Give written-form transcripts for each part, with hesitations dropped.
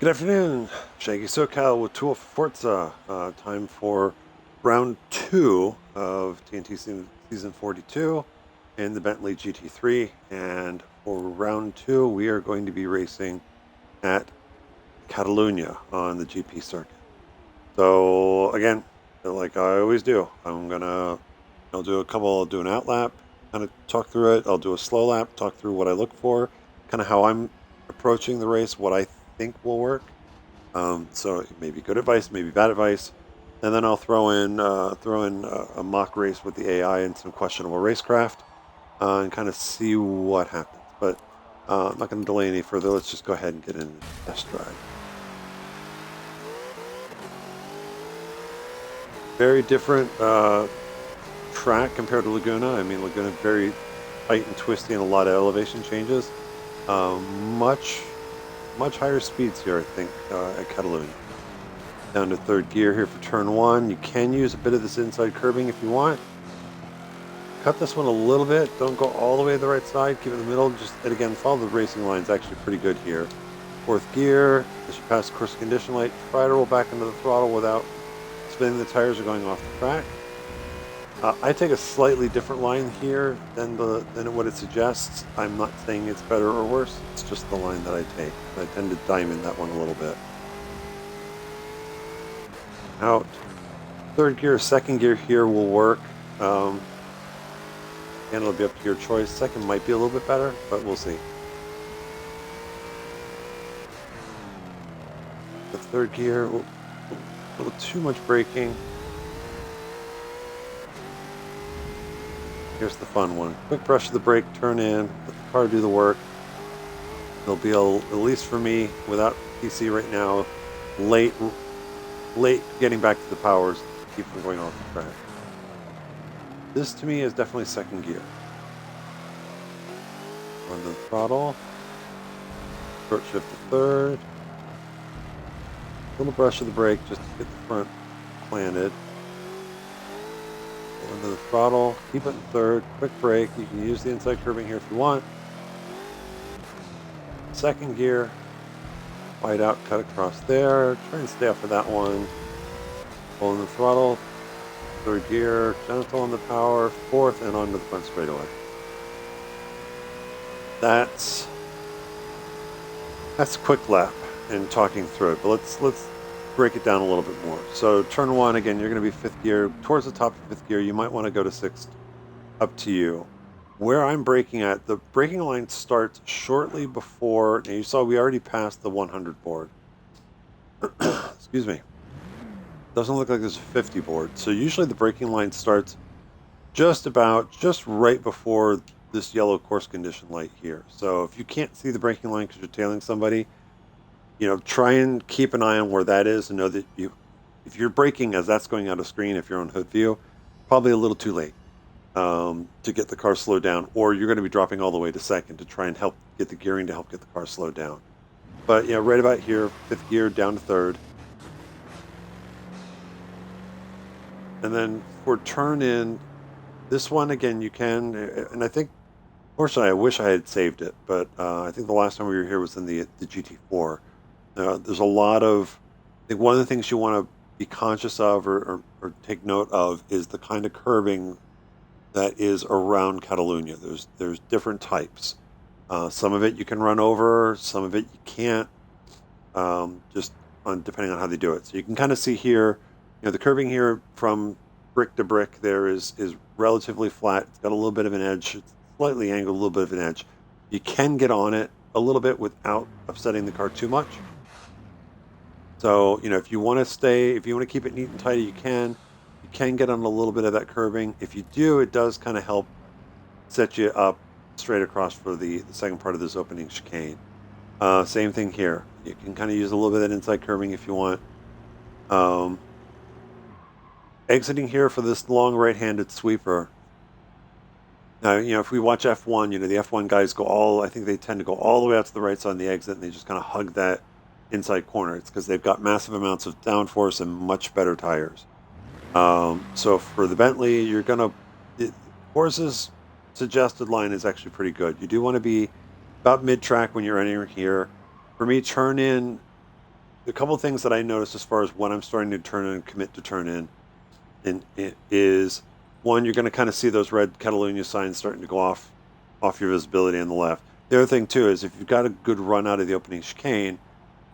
Good afternoon, Shaggy SoCal with 2Old4Forza. Time for round 2 of TNT season 42 in the Bentley GT3. And for round 2, we are going to be racing at Catalunya on the GP circuit. So again, like I always do, I'll do an out lap, kind of talk through it. I'll do a slow lap, talk through what I look for, kind of how I'm approaching the race, what I think will work. So maybe good advice, maybe bad advice, and then I'll throw in a mock race with the AI and some questionable racecraft, and kind of see what happens. But I'm not going to delay any further. Let's just go ahead and get in the test drive. Very different track compared to Laguna. I mean, Laguna very tight and twisty and a lot of elevation changes. Much higher speeds here, I think, at Catalunya. Down to third gear here for turn 1. You can use a bit of this inside curbing if you want. Cut this one a little bit. Don't go all the way to the right side. Keep it in the middle. And again, follow the racing lines. Actually pretty good here. Fourth gear. As you pass the course condition light, try to roll back into the throttle without spinning the tires or going off the track. I take a slightly different line here than what it suggests. I'm not saying it's better or worse. It's just the line that I take. I tend to diamond that one a little bit. Out. Third gear, second gear here will work. Again, it'll be up to your choice. Second might be a little bit better, but we'll see. The third gear, a little too much braking. Here's the fun one. Quick brush of the brake, turn in, let the car do the work. It'll be, at least for me, without PC right now, late getting back to the powers to keep from going off the track. This to me is definitely second gear. On the throttle. Short shift to third. Little brush of the brake just to get the front planted. Under the throttle, keep it in third, quick brake. You can use the inside curbing here if you want. Second gear, wide out, cut across there. Try and stay off of that one. Pulling the throttle, third gear, gentle on the power, fourth, and onto the front straightaway. That's a quick lap and talking through it, but let's break it down a little bit more. So turn 1, again, you're going to be fifth gear. Towards the top of fifth gear, you might want to go to sixth. Up to you. Where I'm braking at, the braking line starts shortly before, now you saw we already passed the 100 board. Excuse me. Doesn't look like there's a 50 board. So usually the braking line starts just right before this yellow course condition light here. So if you can't see the braking line because you're tailing somebody, try and keep an eye on where that is and know that if you're braking as that's going out of screen, if you're on hood view, probably a little too late to get the car slowed down, or you're going to be dropping all the way to second to try and help get the gearing to help get the car slowed down. But right about here, fifth gear down to third. And then for turn in, this one again, you can, and I think, fortunately, I wish I had saved it, but I think the last time we were here was in the GT4. There's a lot of, I think one of the things you want to be conscious of or take note of is the kind of curbing that is around Catalunya. There's different types. Some of it you can run over, some of it you can't, depending on how they do it. So you can kind of see here, the curbing here from brick to brick there is relatively flat. It's got a little bit of an edge. It's slightly angled, a little bit of an edge. You can get on it a little bit without upsetting the car too much. So, if you want to keep it neat and tidy, you can get on a little bit of that curbing. If you do, it does kind of help set you up straight across for the second part of this opening chicane. Same thing here. You can kind of use a little bit of that inside curbing if you want. Exiting here for this long right-handed sweeper. Now, if we watch F1, the F1 guys I think they tend to go all the way out to the right side on the exit, and they just kind of hug that inside corner. It's because they've got massive amounts of downforce and much better tires. So for the Bentley, Forza's suggested line is actually pretty good. You do want to be about mid-track when you're entering here. For me, turn in a couple of things that I noticed as far as when I'm starting to turn in, commit to turn in, and it is one, you're going to kind of see those red Catalunya signs starting to go off your visibility on the left. The other thing too is if you've got a good run out of the opening chicane,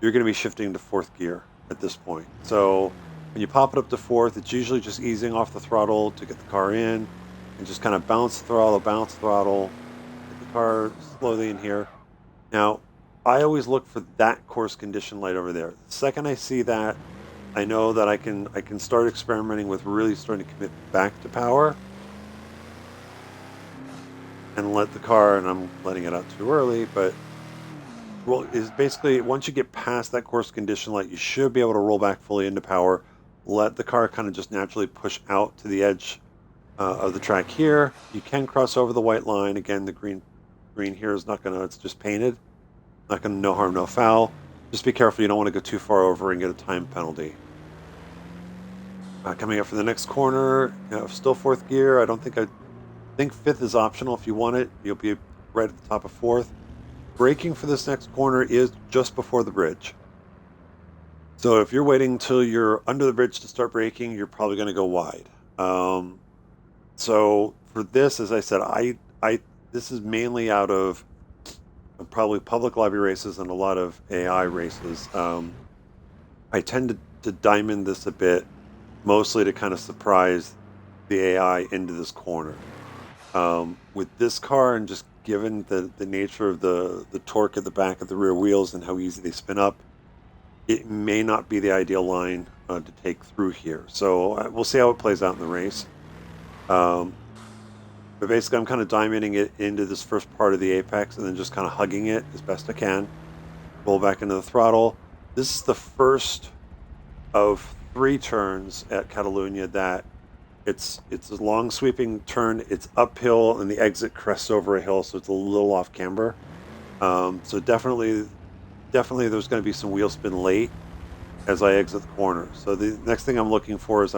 you're going to be shifting to fourth gear at this point. So when you pop it up to fourth, it's usually just easing off the throttle to get the car in, and just kind of bounce the throttle, get the car slowly in here. Now, I always look for that course condition light over there. The second I see that, I know that I can start experimenting with really starting to commit back to power and let the car, and I'm letting it out too early, but roll is basically once you get past that course condition light, you should be able to roll back fully into power, let the car kind of just naturally push out to the edge of the track here. You can cross over the white line. Again, the green here is not gonna, it's just painted. Not gonna, no harm, no foul. Just be careful, you don't want to go too far over and get a time penalty. Coming up for the next corner, still fourth gear. I think fifth is optional if you want it. You'll be right at the top of fourth. Braking for this next corner is just before the bridge. So if you're waiting until you're under the bridge to start braking, you're probably going to go wide. So for this, as I said, this is mainly out of probably public lobby races and a lot of AI races. I tend to diamond this a bit, mostly to kind of surprise the AI into this corner. With this car, and just given the nature of the torque at the back of the rear wheels and how easy they spin up, it may not be the ideal line to take through here. So we'll see how it plays out in the race. But basically, I'm kind of diamonding it into this first part of the apex and then just kind of hugging it as best I can. Roll back into the throttle. This is the first of 3 turns at Catalunya that it's a long sweeping turn. It's uphill and the exit crests over a hill, so it's a little off camber. So definitely there's going to be some wheel spin late as I exit the corner. So the next thing I'm looking for is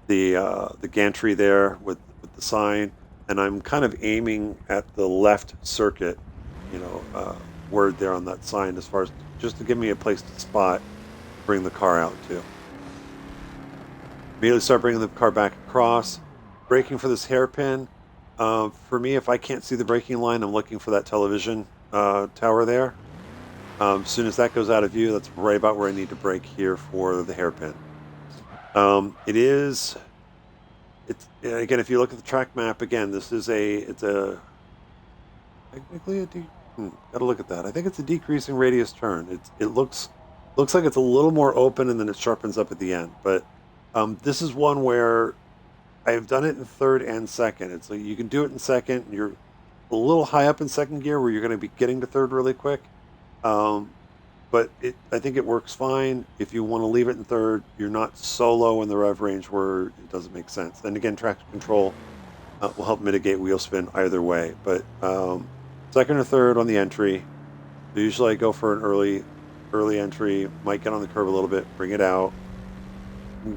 the gantry there with the sign, and I'm kind of aiming at the left circuit, word there on that sign, as far as just to give me a place to spot, bring the car out to. Immediately start bringing the car back across, braking for this hairpin. For me, if I can't see the braking line, I'm looking for that television tower there. As soon as that goes out of view, that's right about where I need to brake here for the hairpin. It's again, if you look at the track map again, it's a technically gotta look at that. I think it's a decreasing radius turn. It looks like it's a little more open, and then it sharpens up at the end. But this is one where I've done it in third and second. It's like you can do it in second. You're a little high up in second gear where you're going to be getting to third really quick. But I think it works fine. If you want to leave it in third, you're not so low in the rev range where it doesn't make sense. And again, traction control will help mitigate wheel spin either way. But second or third on the entry. Usually I go for an early entry. Might get on the curb a little bit, bring it out.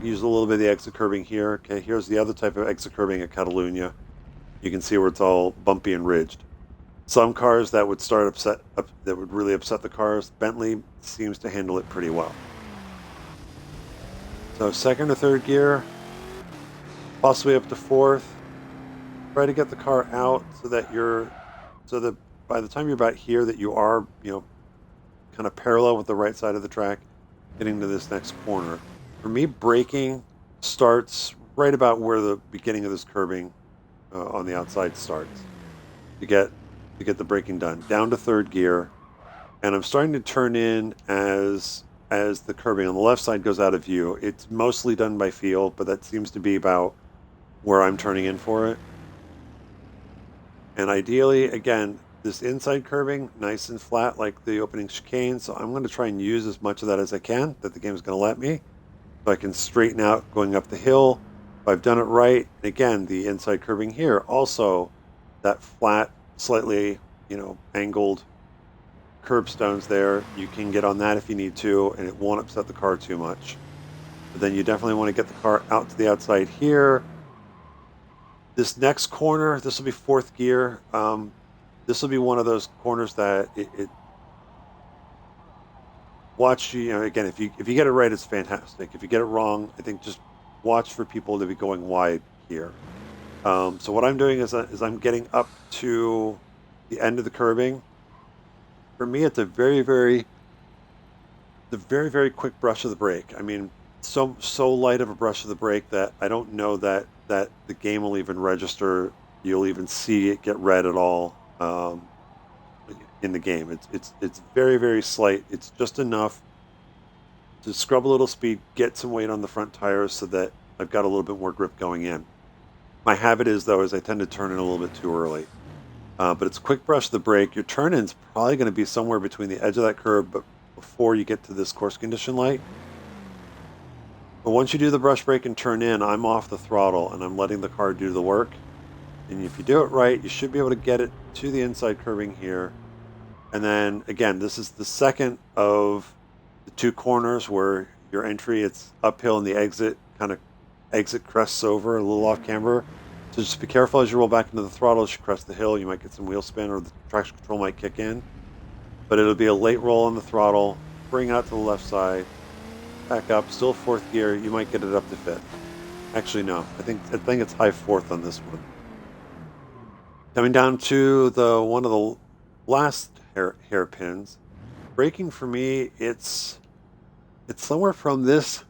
Use a little bit of the exit curbing here. Okay, here's the other type of exit curbing at Catalunya. You can see where it's all bumpy and ridged. Some cars that would that would really upset the cars. Bentley seems to handle it pretty well. So second or third gear, possibly up to fourth. Try to get the car out so that by the time you're about here, that you are, kind of parallel with the right side of the track, getting to this next corner. For me, braking starts right about where the beginning of this curbing on the outside starts. To get the braking done, down to third gear, and I'm starting to turn in as the curbing on the left side goes out of view. It's mostly done by feel, but that seems to be about where I'm turning in for it. And ideally, again, this inside curbing, nice and flat like the opening chicane, so I'm going to try and use as much of that as I can, that the game is going to let me, so I can straighten out going up the hill. If I've done it right, again, the inside curbing here, also that flat, slightly, angled curbstones there. You can get on that if you need to, and it won't upset the car too much. But then you definitely want to get the car out to the outside here. This next corner, this will be fourth gear. This will be one of those corners that watch, again, if you get it right, it's fantastic. If you get it wrong, I think just watch for people to be going wide here. So what I'm doing is I'm getting up to the end of the curbing. For me, it's the very, very quick brush of the brake. I mean, so light of a brush of the brake that I don't know that the game will even register. You'll even see it get red at all in the game. It's very, very slight. It's just enough to scrub a little speed, get some weight on the front tires so that I've got a little bit more grip going in. My habit is though is I tend to turn in a little bit too early. But it's quick brush of the brake. Your turn in's probably going to be somewhere between the edge of that curb, but before you get to this course condition light. But once you do the brush brake and turn in, I'm off the throttle and I'm letting the car do the work. And if you do it right, you should be able to get it to the inside curbing here. And then again, this is the second of the two corners where your entry, it's uphill and the exit crests over a little off camber. So just be careful as you roll back into the throttle. As you crest the hill, you might get some wheel spin or the traction control might kick in. But it'll be a late roll on the throttle, bring out to the left side, back up, still fourth gear. You might get it up to fifth. Actually, no. I think it's high fourth on this one. Coming down to one of the last hairpins. Braking for me, it's somewhere from this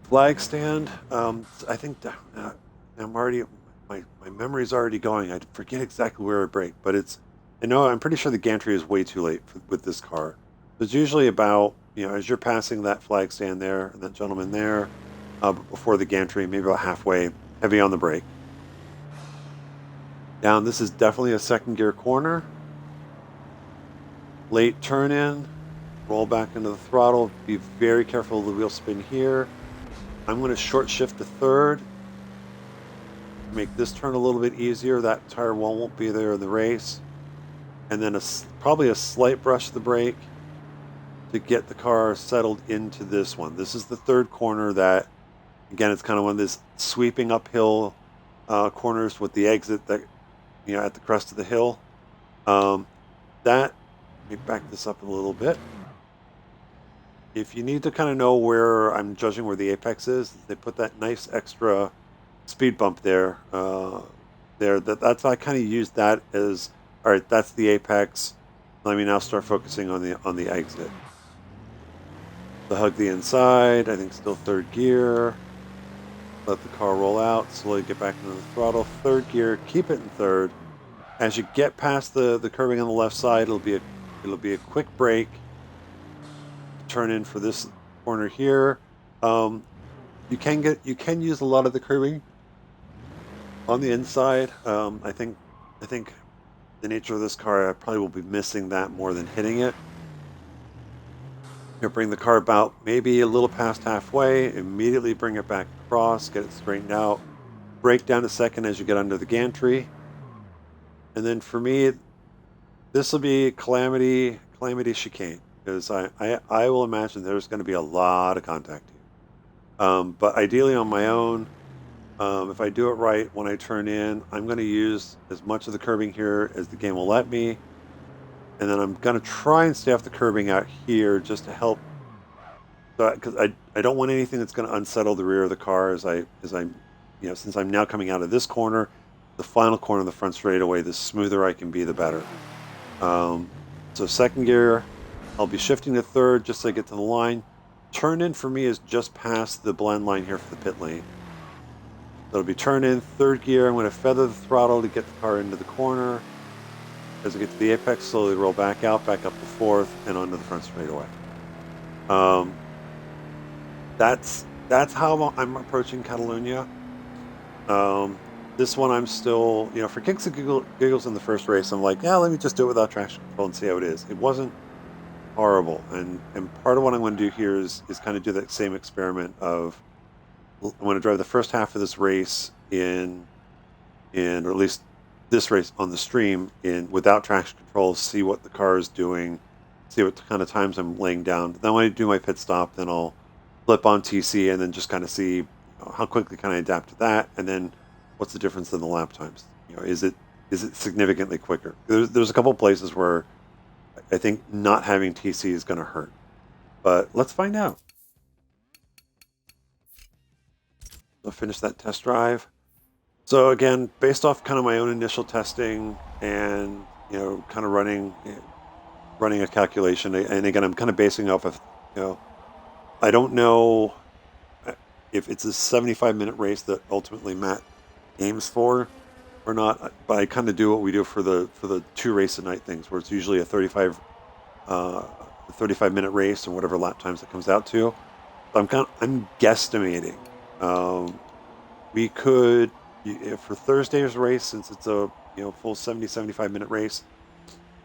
flag stand. I think I'm already my memory's already going. I forget exactly where I brake, but I'm pretty sure the gantry is way too late with this car. It's usually about as you're passing that flag stand there and that gentleman there before the gantry, maybe about halfway, heavy on the brake. Down, this is definitely a second gear corner. Late turn in, roll back into the throttle. Be very careful of the wheel spin here. I'm going to short shift to third. Make this turn a little bit easier. That tire won't be there in the race. And then probably a slight brush of the brake to get the car settled into this one. This is the third corner that, again, it's kind of one of these sweeping uphill corners with the exit that, at the crest of the hill. Let me back this up a little bit. If you need to kind of know where I'm judging where the apex is, they put that nice extra speed bump there. That's I kind of use that as, all right, that's the apex. Let me now start focusing on the exit. So hug the inside. I think still third gear. Let the car roll out. Slowly get back into the throttle. Third gear. Keep it in third. As you get past the curbing on the left side, it'll be a quick brake. Turn in for this corner here. You can use a lot of the curbing on the inside. I think the nature of this car, I probably will be missing that more than hitting it. You'll bring the car about maybe a little past halfway, immediately bring it back across, get it straightened out, brake down a second as you get under the gantry. And then for me, this will be calamity chicane, because I will imagine there's going to be a lot of contact here. But ideally on my own, if I do it right when I turn in, I'm going to use as much of the curbing here as the game will let me. And then I'm going to try and stay off the curbing out here just to help. Because I don't want anything that's going to unsettle the rear of the car as I since I'm now coming out of this corner, the final corner of the front straightaway, the smoother I can be, the better. So second gear, I'll be shifting to third just so I get to the line. Turn in for me is just past the blend line here for the pit lane. So it'll be turn in, third gear. I'm going to feather the throttle to get the car into the corner. As I get to the apex, slowly roll back out, back up to fourth, and onto the front straightaway. That's how I'm approaching Catalunya. This one I'm still, for kicks and giggles in the first race, I'm like, yeah, let me just do it without traction control and see how it is. It wasn't horrible, and part of what I'm going to do here is kind of do that same experiment of I'm going to drive the first half of this race or at least this race on the stream without traction control, see what the car is doing, see what kind of times I'm laying down. Then when I do my pit stop, then I'll flip on TC and then just kind of see how quickly can I adapt to that, and then what's the difference in the lap times. Is it significantly quicker? There's a couple places where I think not having TC is going to hurt. But let's find out. I'll finish that test drive. So again, based off kind of my own initial testing and kind of running a calculation, and again, I'm kind of basing off of I don't know if it's a 75-minute race that ultimately Matt aims for or not, but I kind of do what we do for the 2 race a night things, where it's usually a 35-minute race and whatever lap times it comes out to. So I'm guesstimating. We could, for Thursday's race, since it's a full 75-minute race,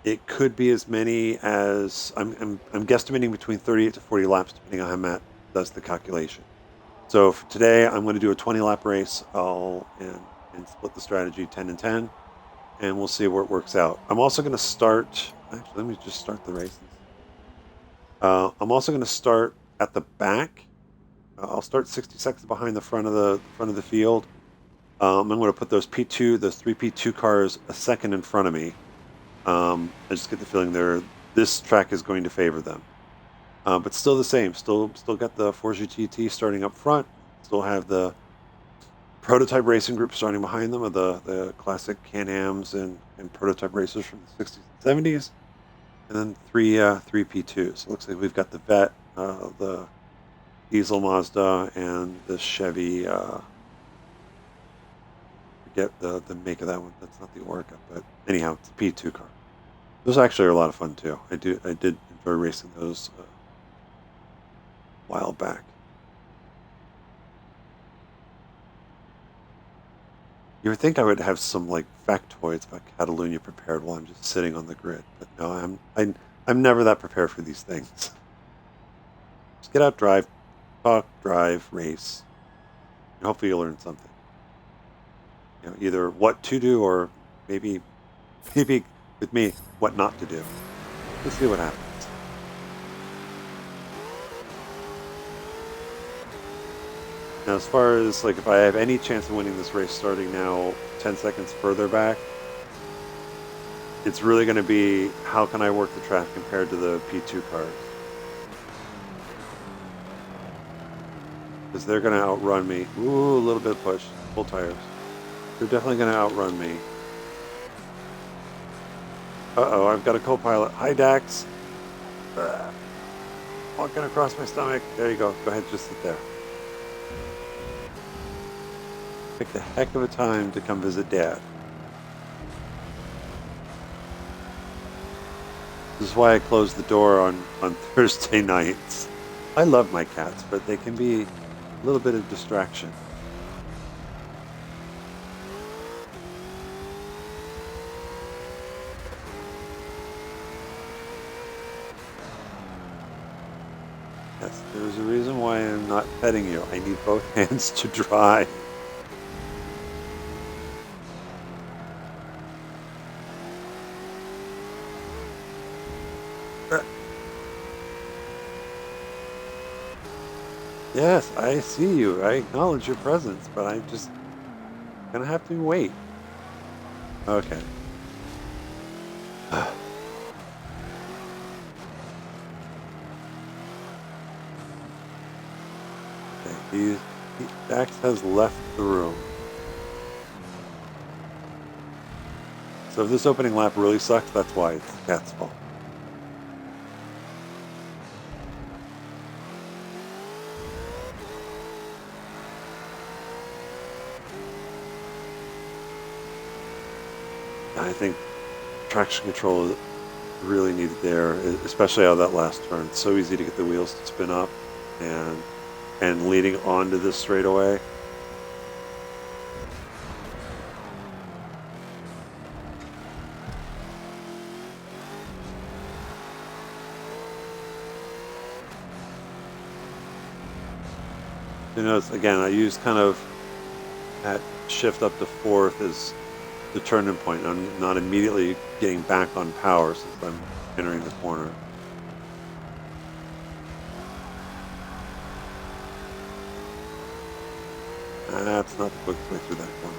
it could be as many as I'm guesstimating between 38 to 40 laps, depending on how Matt does the calculation. So for today, I'm going to do a 20-lap race. And split the strategy 10 and 10, and we'll see where it works out. I'm also going to start. Actually, let me just start the races. I'm also going to start at the back. I'll start 60 seconds behind the front of the field. I'm going to put those three P2 cars a second in front of me. I just get the feeling this track is going to favor them. But still the same. Still got the Forza GT starting up front. Still have the prototype racing group starting behind them, of the classic Can-Ams and prototype racers from the 60s and 70s, and then three P2s. It looks like we've got the Vet, the Diesel Mazda, and the Chevy. Forget the make of that one. That's not the Orca, but anyhow, it's a P2 car. Those actually are a lot of fun too. I did enjoy racing those a while back. You would think I would have some factoids about Catalunya prepared while I'm just sitting on the grid, but no, I'm never that prepared for these things. Just get out, drive, talk, drive, race, and hopefully you'll learn something. Either what to do or maybe with me what not to do. Let's see what happens. Now, as far as if I have any chance of winning this race starting now 10 seconds further back, it's really going to be how can I work the track compared to the P2 cars. Because they're going to outrun me. Ooh, a little bit of push. Full tires. They're definitely going to outrun me. Uh-oh, I've got a co-pilot. Hi, Dax. Walking across my stomach. There you go. Go ahead, just sit there. Picked a heck of a time to come visit Dad. This is why I closed the door on Thursday nights. I love my cats, but they can be a little bit of distraction. Yes, there's a reason why I'm not petting you. I need both hands to drive. Yes, I see you. I acknowledge your presence, but I'm just gonna have to wait. Okay. Okay, Dax has left the room. So if this opening lap really sucks, that's why. It's the cat's fault. I think traction control is really needed there, especially out of that last turn. It's so easy to get the wheels to spin up, and leading onto this straightaway. Again, I use kind of at shift up to fourth as the turning point. I'm not immediately getting back on power since I'm entering the corner. That's not the quickest way through that corner.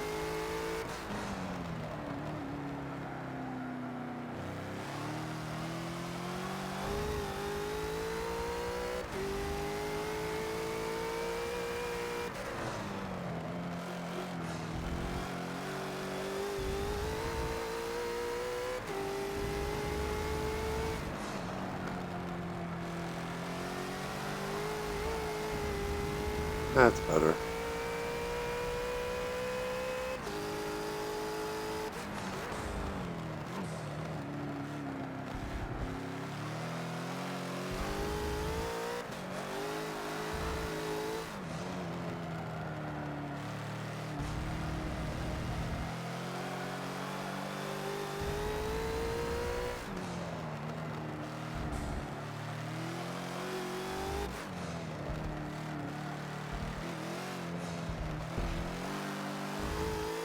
That's better.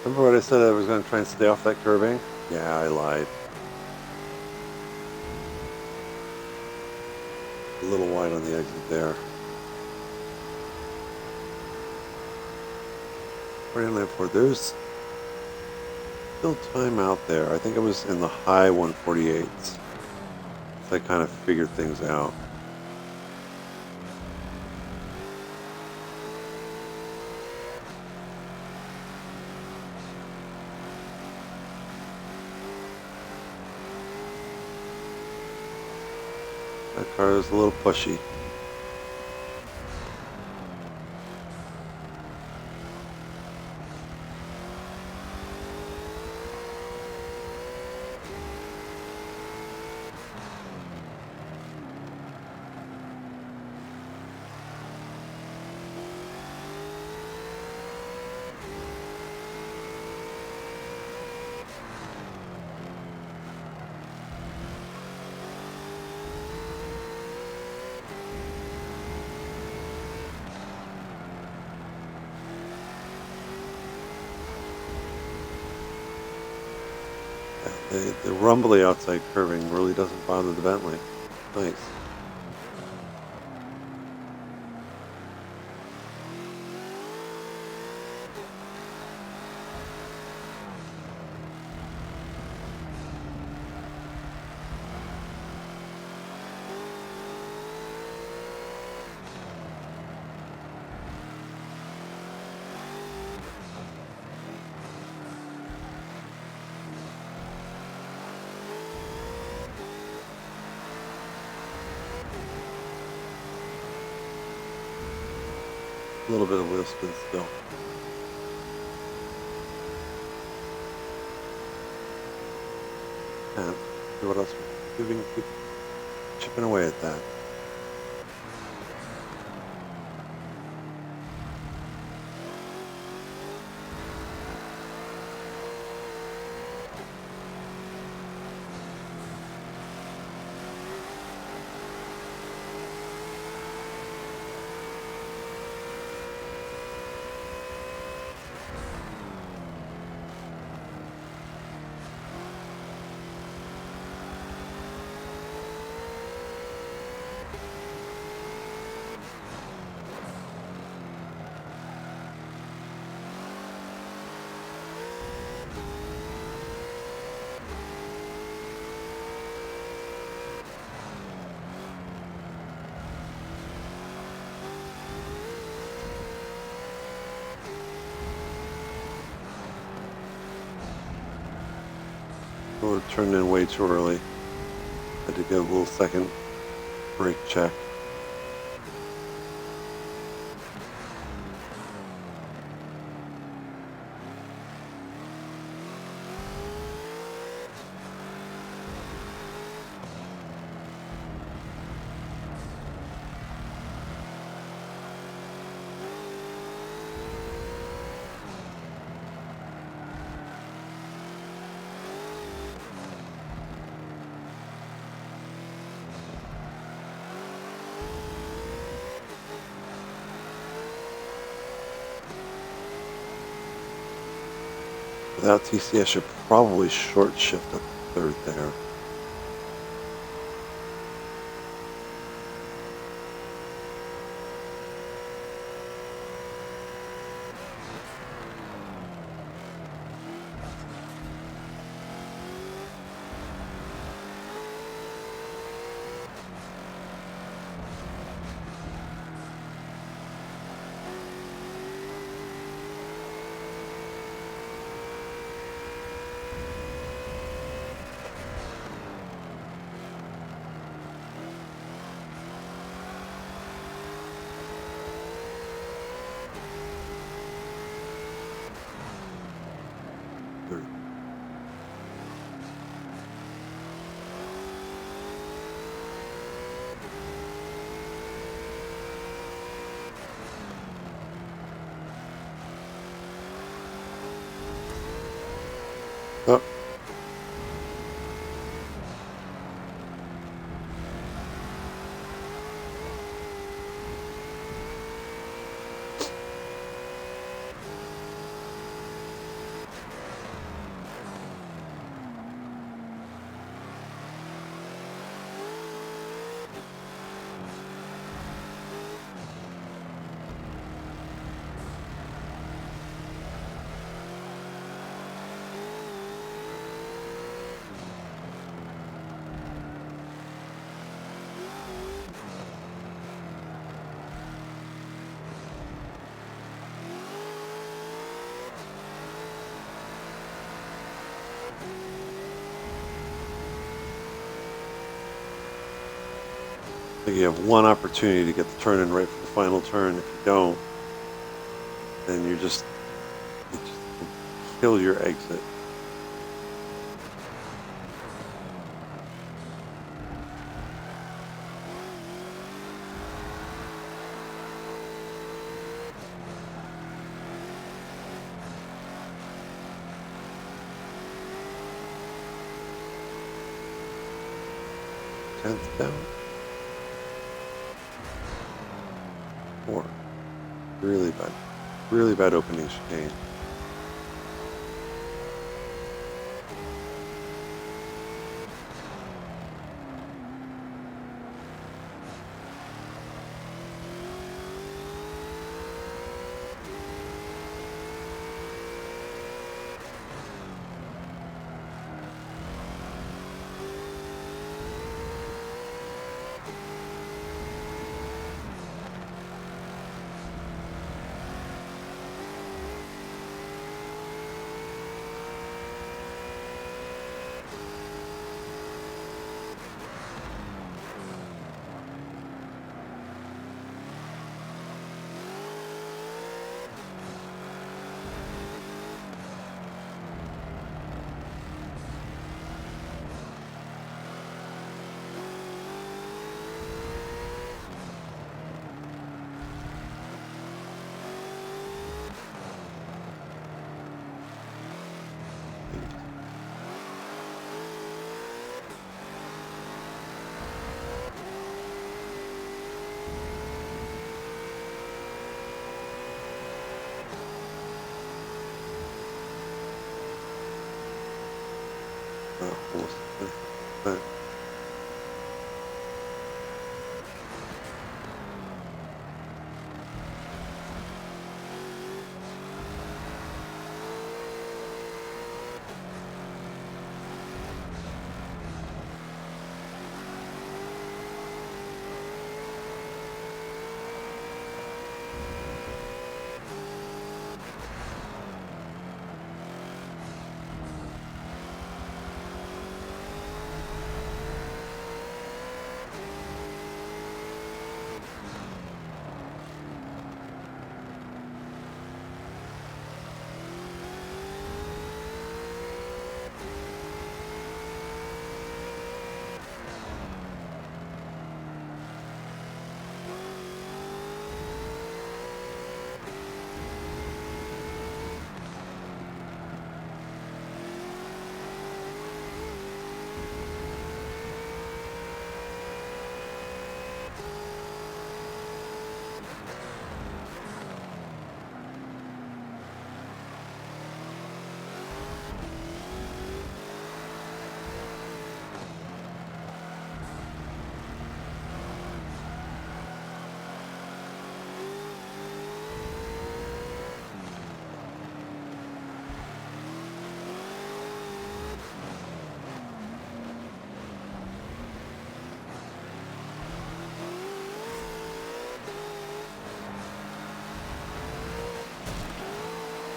Remember what I said I was going to try and stay off that curving? Yeah, I lied. A little wide on the exit there. 49.4. There's still time out there. I think I was in the high 148s. So I kind of figured things out. That car is a little pushy. The rumbly outside curving really doesn't bother the Bentley. Nice. A little bit of wheel spin still. And see what else we can keep chipping away at that. Oh, it turned in way too early. Had to get a little second brake check. Without TC, I should probably short shift up the third there. think you have one opportunity to get the turn in right for the final turn. If you don't, then you just kill your exit. Tenth down. 4. Really bad. Really bad opening chicane. Almost.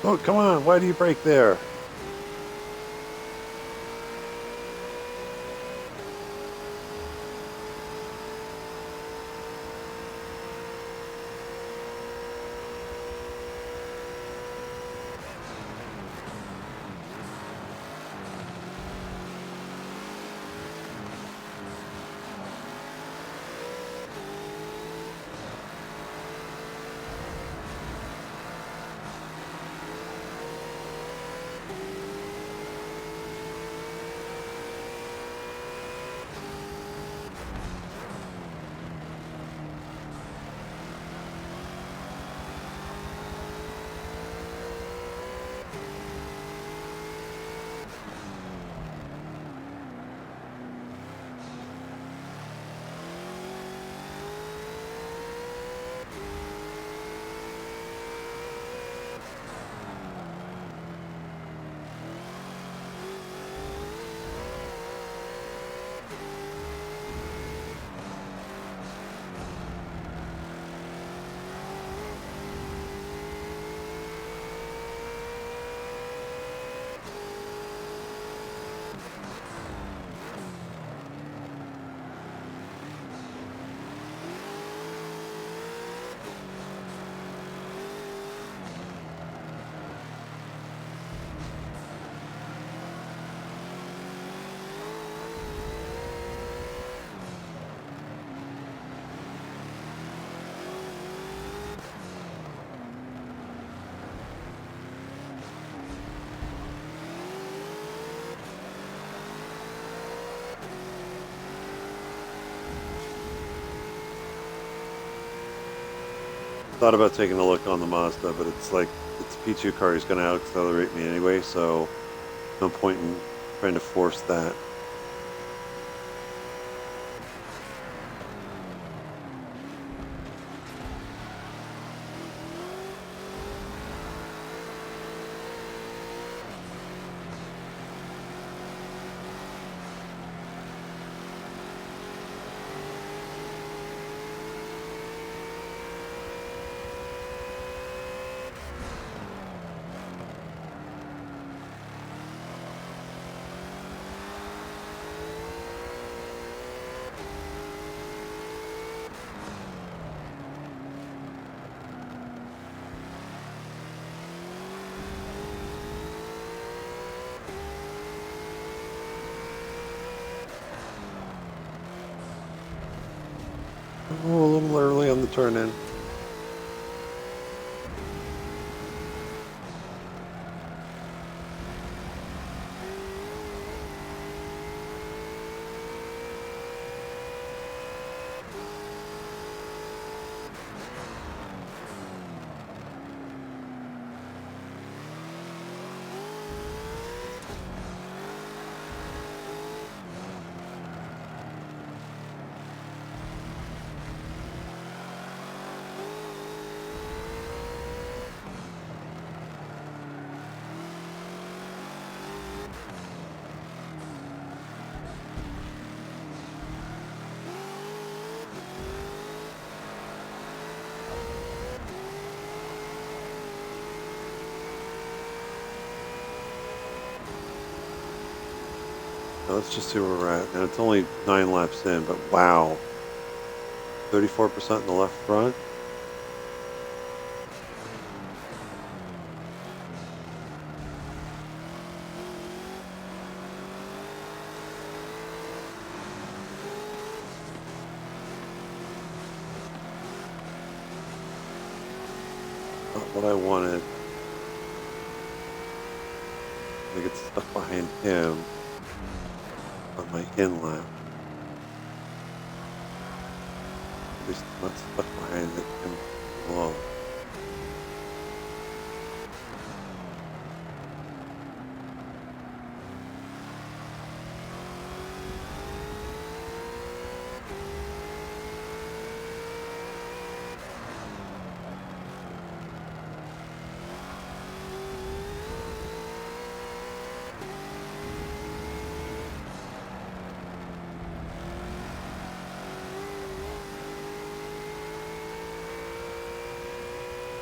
Oh, come on. Why do you brake there? Thought about taking a look on the Mazda, but it's like, it's a P2 car, he's going to out-accelerate me anyway, so no point in trying to force that. Oh, a little early on the turn in. Now let's just see where we're at. Now it's only 9 laps in, but wow. 34% in the left front. Not what I wanted. I get stuck behind him on my in lap. At least I'm not stuck behind him long.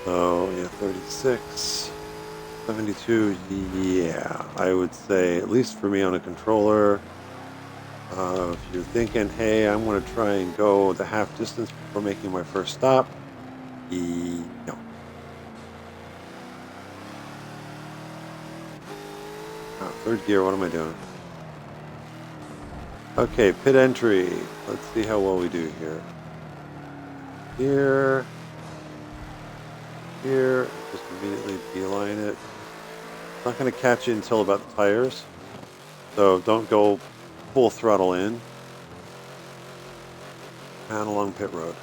So, yeah, 36, 72, yeah, I would say, at least for me on a controller, if you're thinking, hey, I'm going to try and go the half distance before making my first stop, no. Third gear, what am I doing? Okay, pit entry. Let's see how well we do here. Here, just immediately beeline it. It's not going to catch you until about the tires, so don't go full throttle in. And along pit road.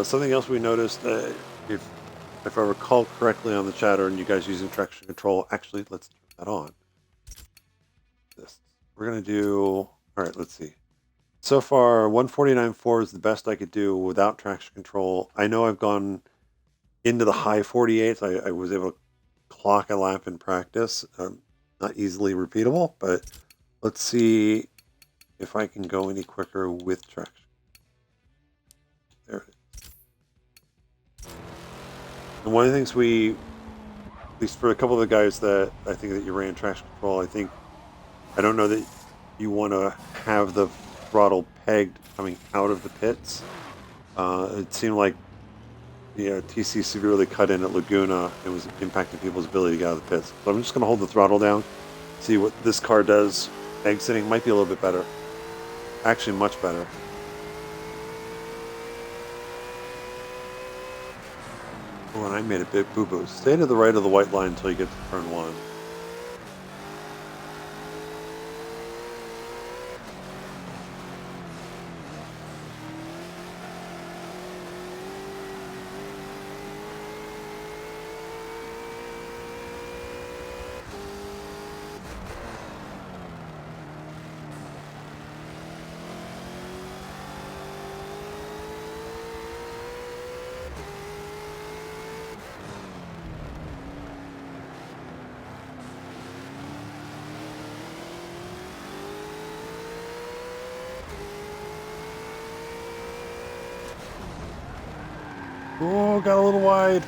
Something else we noticed, if I recall correctly on the chatter, and you guys using traction control, actually, let's turn that on. We're going to do, all right, let's see. So far, 149.4 is the best I could do without traction control. I know I've gone into the high 48s. I was able to clock a lap in practice. Not easily repeatable, but let's see if I can go any quicker with traction. There it is. And one of the things we, at least for a couple of the guys that I think that you ran traction control, I don't know that you want to have the throttle pegged coming out of the pits. It seemed like TC severely cut in at Laguna. It was impacting people's ability to get out of the pits. So I'm just going to hold the throttle down, see what this car does. Exiting might be a little bit better. Actually, much better. Oh, and I made a big boo-boo. Stay to the right of the white line until you get to turn 1. Oh, got a little wide.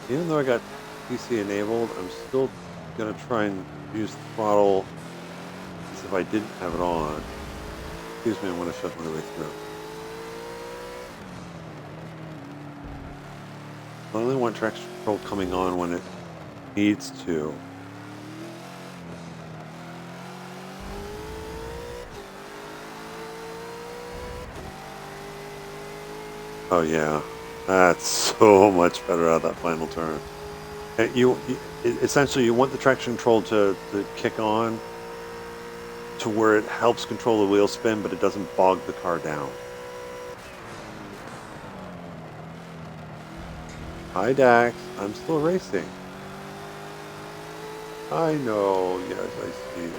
Even though I got PC enabled, I'm still going to try and use the throttle as if I didn't have it on. Excuse me, I'm going to shut my way through. I only want traction control coming on when it needs to. Oh yeah, that's so much better out of that final turn. Essentially, you want the traction control to kick on to where it helps control the wheel spin, but it doesn't bog the car down. Hi Dax, I'm still racing. I know, yes, I see you.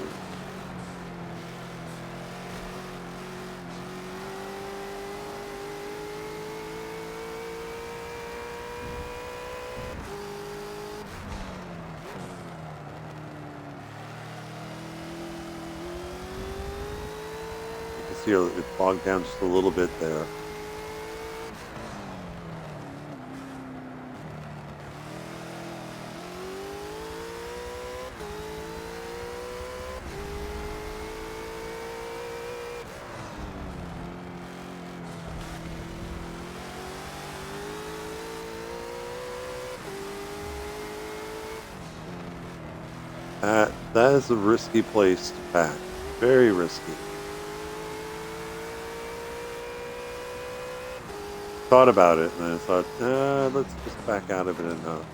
You can see it bogged down just a little bit there. That is a risky place to pack. Very risky. Thought about it, and then I thought, let's just back out of it enough.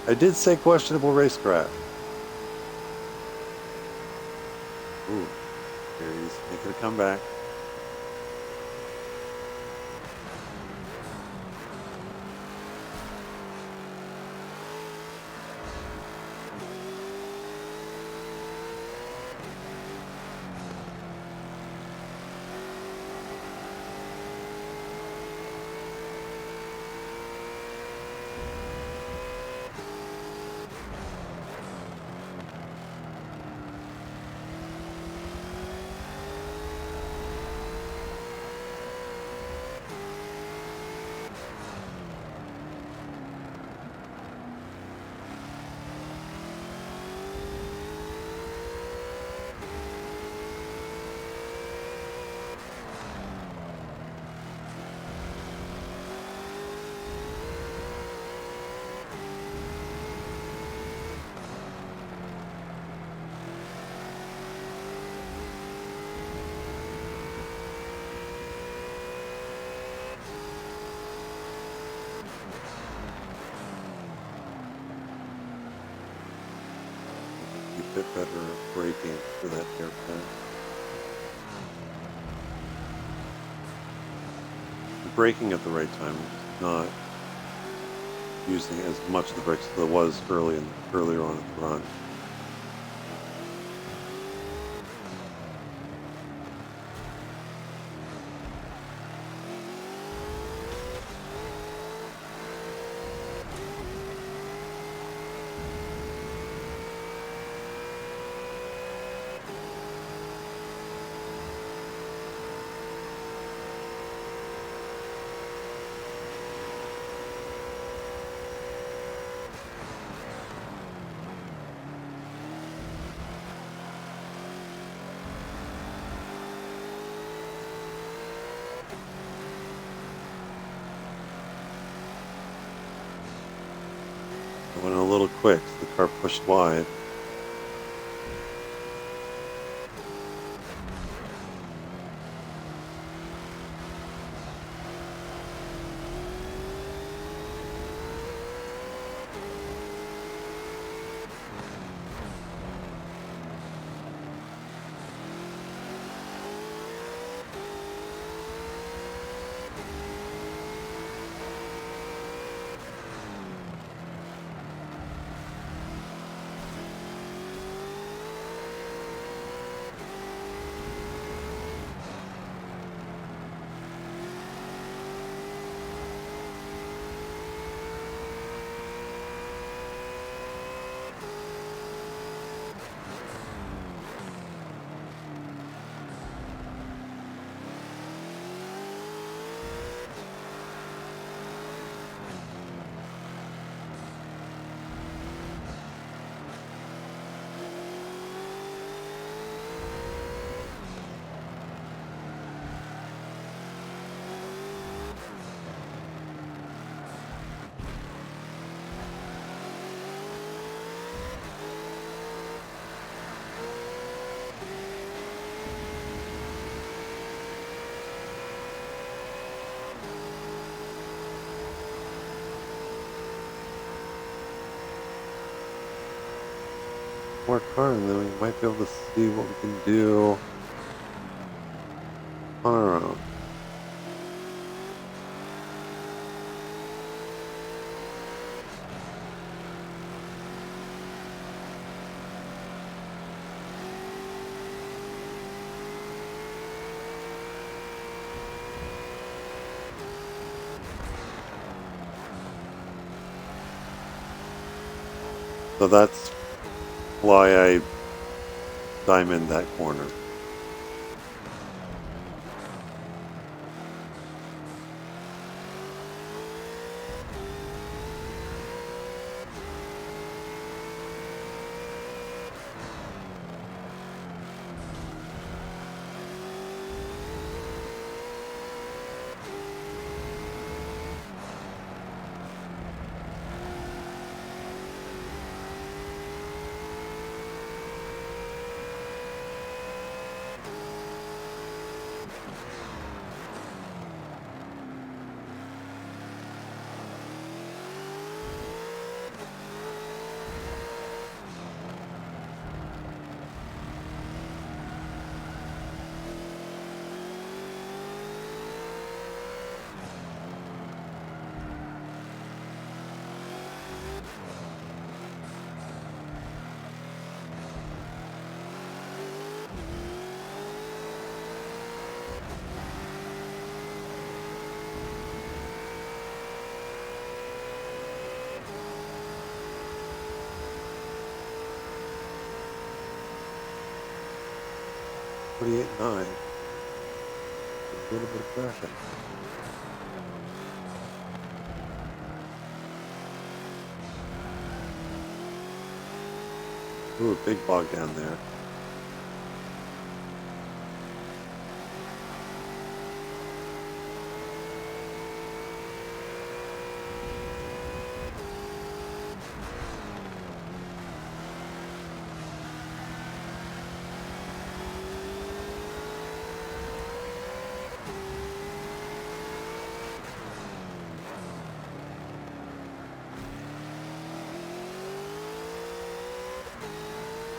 I did say questionable racecraft. Ooh, here he's making a comeback. A bit better braking for that hairpin. Braking at the right time, not using as much of the brakes as there was earlier on in the run. I went a little quick, so the car pushed wide. More car, and then we might be able to see what we can do on our own. So that's why I diamond that corner. $48.9. A little bit of traffic. Ooh, a big bog down there.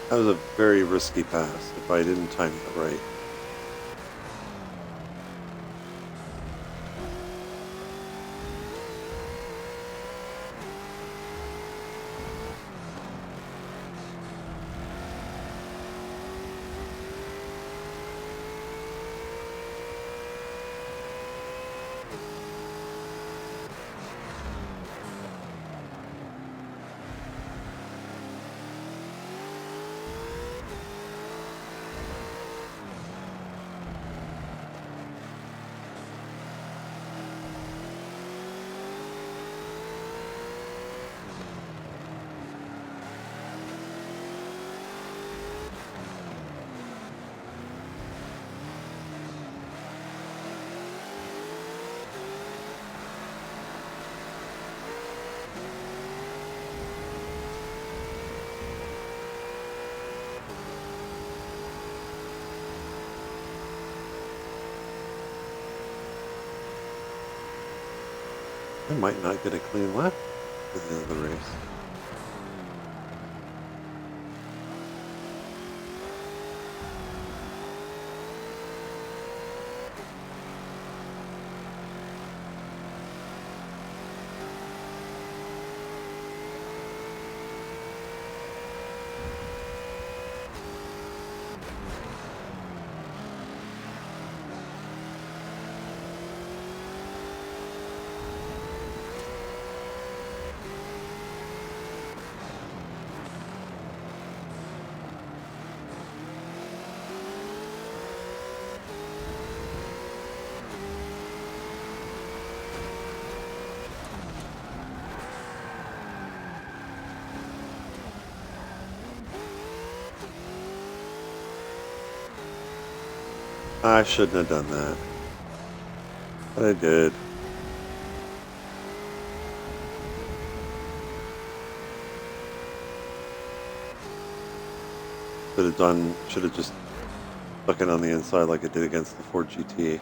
That was a very risky pass if I didn't time it right. I might not get a clean lap at the end of the race. I shouldn't have done that, but I did. Should have just stuck it on the inside like it did against the Ford GT.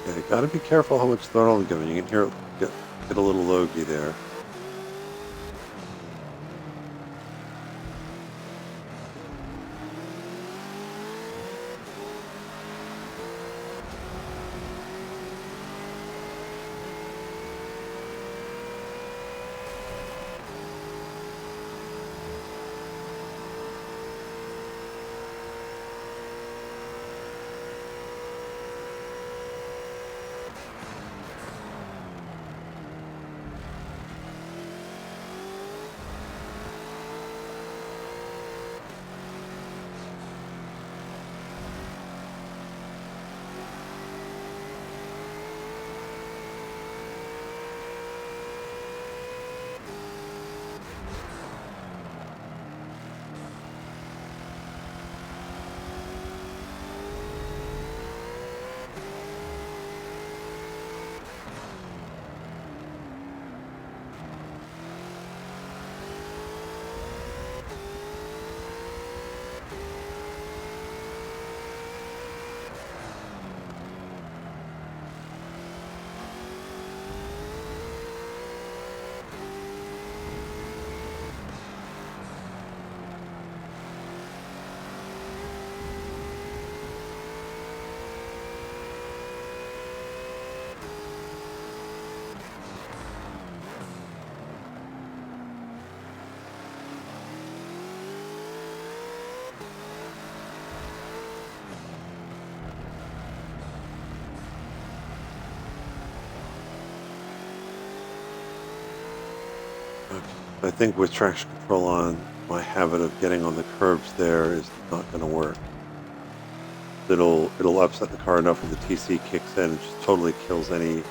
Yeah, you gotta be careful how much throttle I'm giving. You can hear it get a little logy there. I think with traction control on, my habit of getting on the curbs there is not going to work. It'll upset the car enough when the TC kicks in and just totally kills any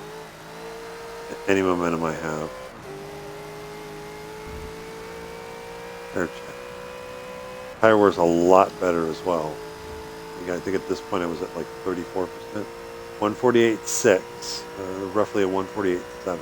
momentum I have. Air check. Tire wear's a lot better as well. I think at this point I was at like 34%. 148.6, roughly a 148.7.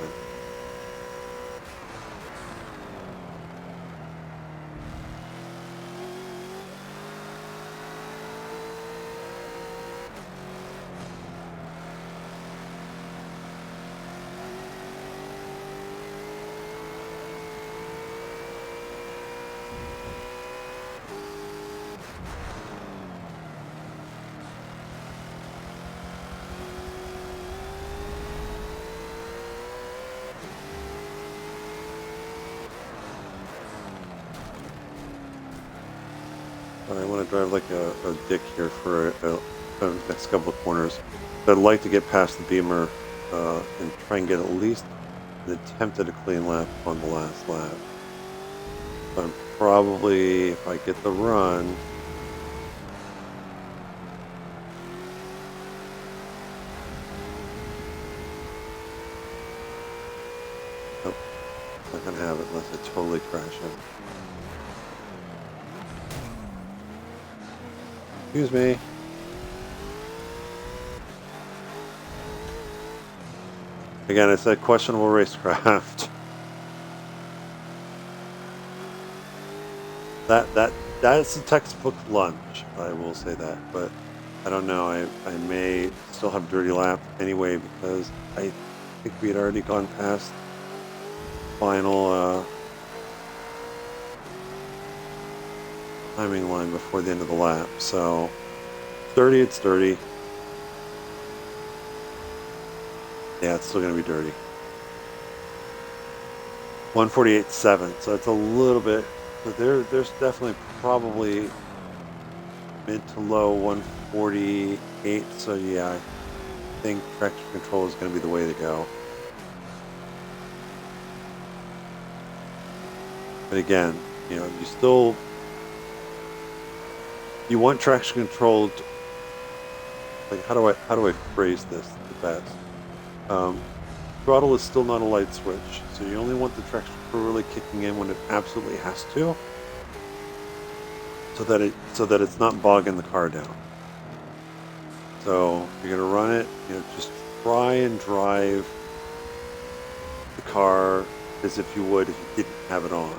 I want to drive like a dick here for the next couple of corners. But I'd like to get past the Beamer and try and get at least an attempt at a clean lap on the last lap. But probably, if I get the run, nope, not going to have it unless I totally crash it. Excuse me. Again, it's a questionable racecraft. That's a textbook lunge. I will say that, but I don't know. I may still have dirty lap anyway because I think we had already gone past final timing line before the end of the lap. So 30, it's dirty. Yeah, it's still gonna be dirty. 148.7. So it's a little bit. So there's definitely probably mid to low 148. So yeah, I think traction control is going to be the way to go. But again, you know, you want traction control. Like how do I phrase this the best? Throttle is still not a light switch, so you only want the traction control really kicking in when it absolutely has to, so that it's not bogging the car down. So you're gonna run it, you know, just try and drive the car as if you would if you didn't have it on.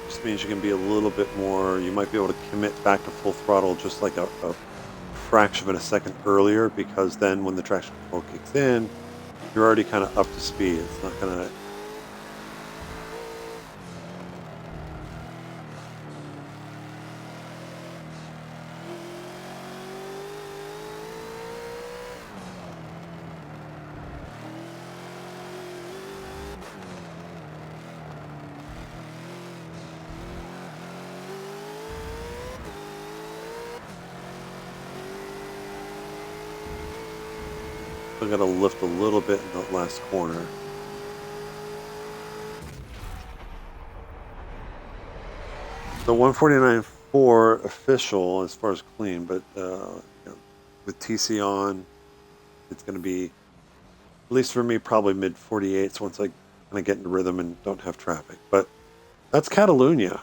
Just means you can be a little bit more, you might be able to commit back to full throttle just like a fraction of a second earlier, because then when the traction control kicks in, you're already kind of up to speed. It's not gonna. I'm gonna lift a little bit in the last corner. The 149.4 official as far as clean, but you know, with TC on, it's going to be, at least for me, probably mid 48s once I kind of get into rhythm and don't have traffic. But that's Catalunya.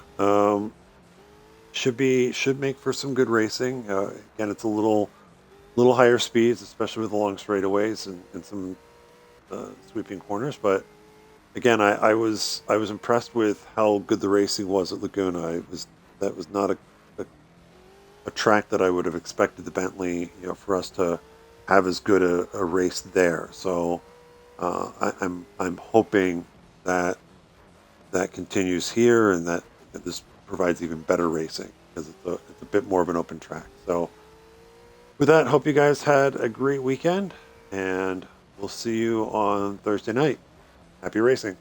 Should make for some good racing. Again, it's a little higher speeds, especially with the long straightaways and some sweeping corners. But again, I was impressed with how good the racing was at Laguna. That was not a track that I would have expected the Bentley, you know, for us to have as good a race there. So I'm hoping that that continues here and that this provides even better racing because it's a bit more of an open track. So with that, hope you guys had a great weekend, and we'll see you on Thursday night. Happy racing.